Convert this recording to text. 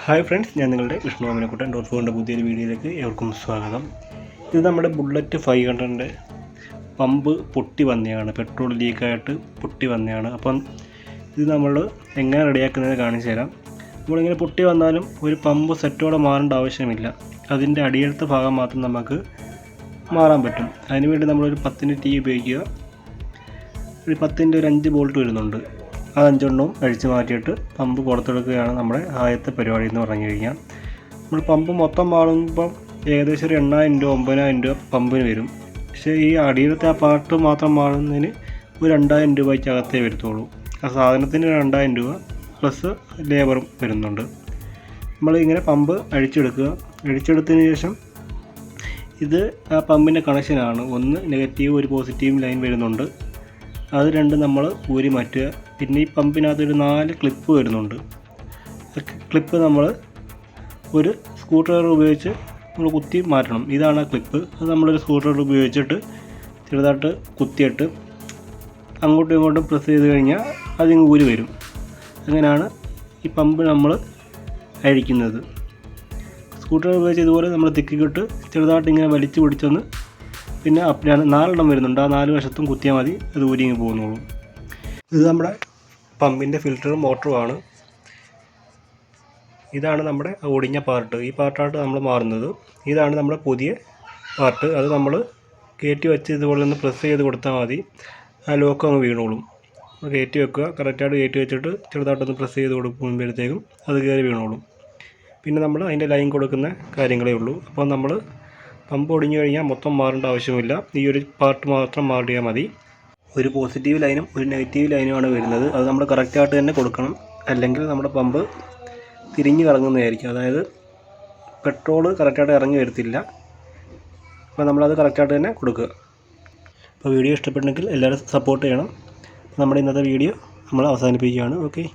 Hi friends, ഞാൻ നിങ്ങളുടെ Vishnu അമിനക്കുട്ടൻ DOT4 പുതിയൊരു വീഡിയോയിലേക്ക് ഏവർക്കും സ്വാഗതം. ഇത് നമ്മുടെ ബുള്ളറ്റ് 500 പമ്പ് പൊട്ടി വന്നതാണ്, പെട്രോൾ ലീക്കായിട്ട് പൊട്ടി വന്നതാണ്. അപ്പം ഇത് നമ്മൾ എങ്ങനെ റെഡിയാക്കുന്നത് കാണിച്ചു തരാം. നമ്മളിങ്ങനെ പൊട്ടി വന്നാലും ഒരു പമ്പ് സെറ്റോടെ മാറേണ്ട ആവശ്യമില്ല, അതിൻ്റെ അടിയിലത്തെ ഭാഗം മാത്രം നമുക്ക് മാറാൻ പറ്റും. അതിനുവേണ്ടി നമ്മളൊരു 10 ടീ ഉപയോഗിക്കുക. ഒരു 10ൻ്റെ ഒരു 5 ബോൾട്ട് വരുന്നുണ്ട്. ആ 5 എണ്ണവും അഴിച്ച് മാറ്റിയിട്ട് പമ്പ് പുറത്തെടുക്കുകയാണ് നമ്മുടെ ആദ്യത്തെ പരിപാടി എന്ന് പറഞ്ഞു കഴിഞ്ഞാൽ. നമ്മൾ പമ്പ് മൊത്തം മാറുമ്പം ഏകദേശം ഒരു 8,000 രൂപ 9,000 രൂപ പമ്പിന് വരും. പക്ഷേ ഈ അടിയിലത്തെ ആ പാർട്ട് മാത്രം മാറുന്നതിന് ഒരു 2,000 രൂപയ്ക്കകത്തേ വരത്തുള്ളൂ. ആ സാധനത്തിന് 2,000 രൂപ പ്ലസ് ലേബറും വരുന്നുണ്ട്. നമ്മളിങ്ങനെ പമ്പ് അഴിച്ചെടുക്കുക. അഴിച്ചെടുത്തതിന് ശേഷം ഇത് ആ പമ്പിൻ്റെ കണക്ഷനാണ്. ഒന്ന് നെഗറ്റീവ് ഒരു പോസിറ്റീവ് ലൈൻ വരുന്നുണ്ട്, അത് രണ്ടും നമ്മൾ ഊരി മാറ്റുക. പിന്നെ ഈ പമ്പിനകത്തൊരു 4 ക്ലിപ്പ് വരുന്നുണ്ട്. ക്ലിപ്പ് നമ്മൾ ഒരു സ്ക്രൂ ഡ്രൈവർ ഉപയോഗിച്ച് നമ്മൾ കുത്തി മാറ്റണം. ഇതാണ് ആ ക്ലിപ്പ്. അത് നമ്മളൊരു സ്ക്രൂ ഡ്രൈവർ ഉപയോഗിച്ചിട്ട് ചെറുതായിട്ട് കുത്തിയിട്ട് അങ്ങോട്ടും ഇങ്ങോട്ടും പ്രസ് ചെയ്ത് കഴിഞ്ഞാൽ അതിങ്ങ് ഊരി വരും. അങ്ങനെയാണ് ഈ പമ്പ് നമ്മൾ അഴിക്കുന്നത്. സ്ക്രൂ ഡ്രൈവർ ഉപയോഗിച്ച് ഇതുപോലെ നമ്മൾ തിക്കിക്കിട്ട് ചെറുതായിട്ട് ഇങ്ങനെ വലിച്ചു പിടിച്ചൊന്ന്, പിന്നെ 4 വരുന്നുണ്ട്, ആ 4 വശത്തും കുത്തിയാൽ മതി, അത് ഊരിങ്ങ് പോകുന്നുള്ളൂ. ഇത് നമ്മുടെ പമ്പിൻ്റെ ഫിൽറ്ററും മോട്ടറുമാണ്. ഇതാണ് നമ്മുടെ ഒടിഞ്ഞ പാർട്ട്. ഈ പാർട്ടായിട്ട് നമ്മൾ മാറുന്നത്. ഇതാണ് നമ്മുടെ പുതിയ പാർട്ട്. അത് നമ്മൾ കയറ്റി വെച്ച് ഇതുപോലെ ഒന്ന് പ്രസ് ചെയ്ത് കൊടുത്താൽ മതി, ആ ലോക്ക് അങ്ങ് വീണോളും. കയറ്റി വെക്കുക, കറക്റ്റായിട്ട് കയറ്റി വെച്ചിട്ട് ചെറുതായിട്ടൊന്ന് പ്രസ് ചെയ്ത് കൊടുക്കുമ്പോഴത്തേക്കും അത് കയറി വീണോളും. പിന്നെ നമ്മൾ അതിൻ്റെ ലൈൻ കൊടുക്കുന്ന കാര്യങ്ങളേ ഉള്ളൂ. അപ്പോൾ നമ്മൾ പമ്പ് ഒടിഞ്ഞു കഴിഞ്ഞാൽ മൊത്തം മാറേണ്ട ആവശ്യമില്ല, ഈ ഒരു പാർട്ട് മാത്രം മാറിയാൽ മതി. ഒരു പോസിറ്റീവ് ലൈനും ഒരു നെഗറ്റീവ് ലൈനുമാണ് വരുന്നത്. അത് നമ്മൾ കറക്റ്റായിട്ട് തന്നെ കൊടുക്കണം, അല്ലെങ്കിൽ നമ്മുടെ പമ്പ് തിരിഞ്ഞ് കറങ്ങുന്നതായിരിക്കും. അതായത് പെട്രോൾ കറക്റ്റായിട്ട് ഇറങ്ങി വരത്തില്ല. അപ്പോൾ നമ്മളത് കറക്റ്റായിട്ട് തന്നെ കൊടുക്കുക. അപ്പോൾ വീഡിയോ ഇഷ്ടപ്പെട്ടെങ്കിൽ എല്ലാവരും സപ്പോർട്ട് ചെയ്യണം. നമ്മുടെ ഇന്നത്തെ വീഡിയോ നമ്മൾ അവസാനിപ്പിക്കുകയാണ്. ഓക്കെ.